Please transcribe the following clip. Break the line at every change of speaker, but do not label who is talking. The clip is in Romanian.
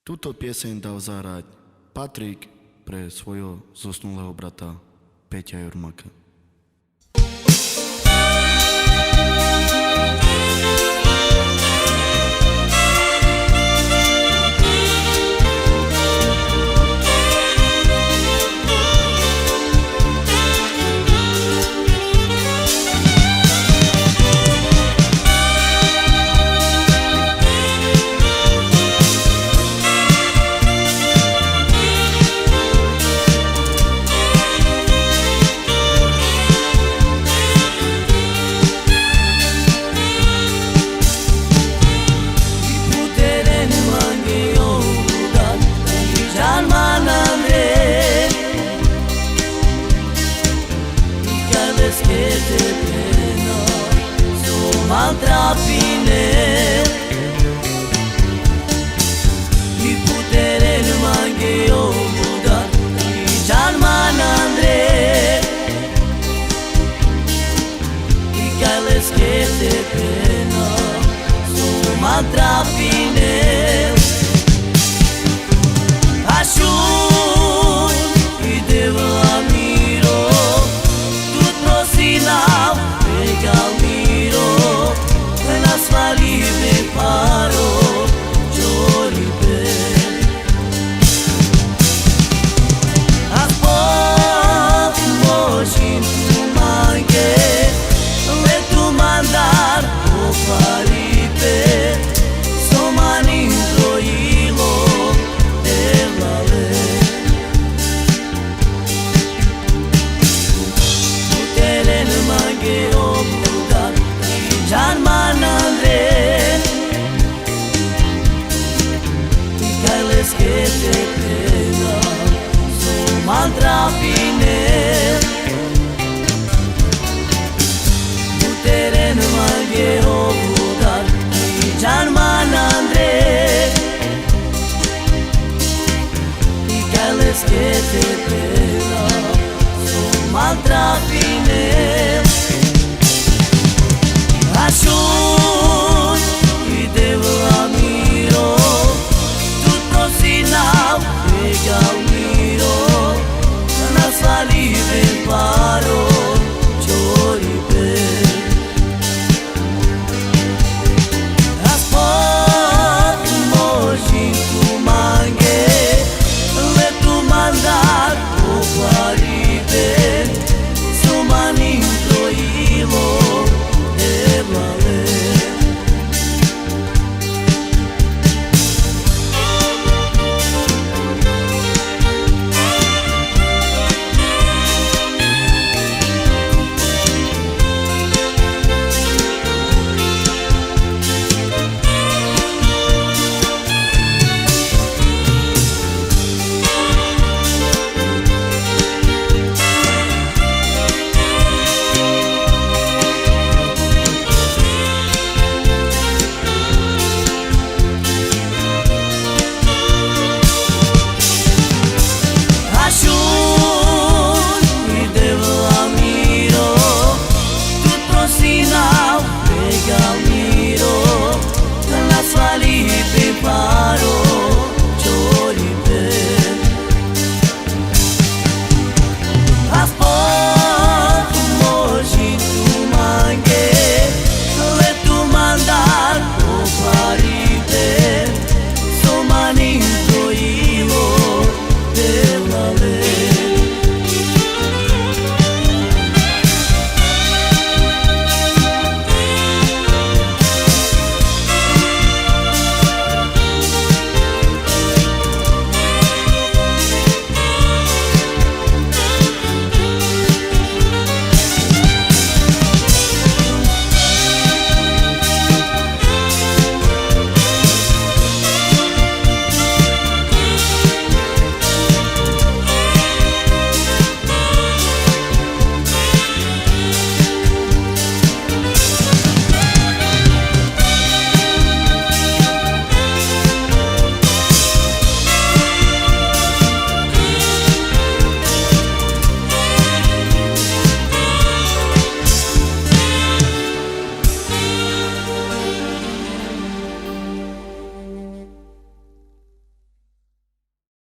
Túto pieseň dal zahrať Patrik pre svojho zosnulého brata Peťa Jurmaka.
Maltrapine i putere nu mange o buda i janman andre i kales que te pena so maltrapine ashun i deva miro tut nosinau pegal Svalive paro jolibe Aspo mojin mange le tu mandar o paripe somani troilo elale Utelen mange o budar janman que te pena so maltrapine putere nu mange o budar i janman andre i kales que te pena so maltrapine ashun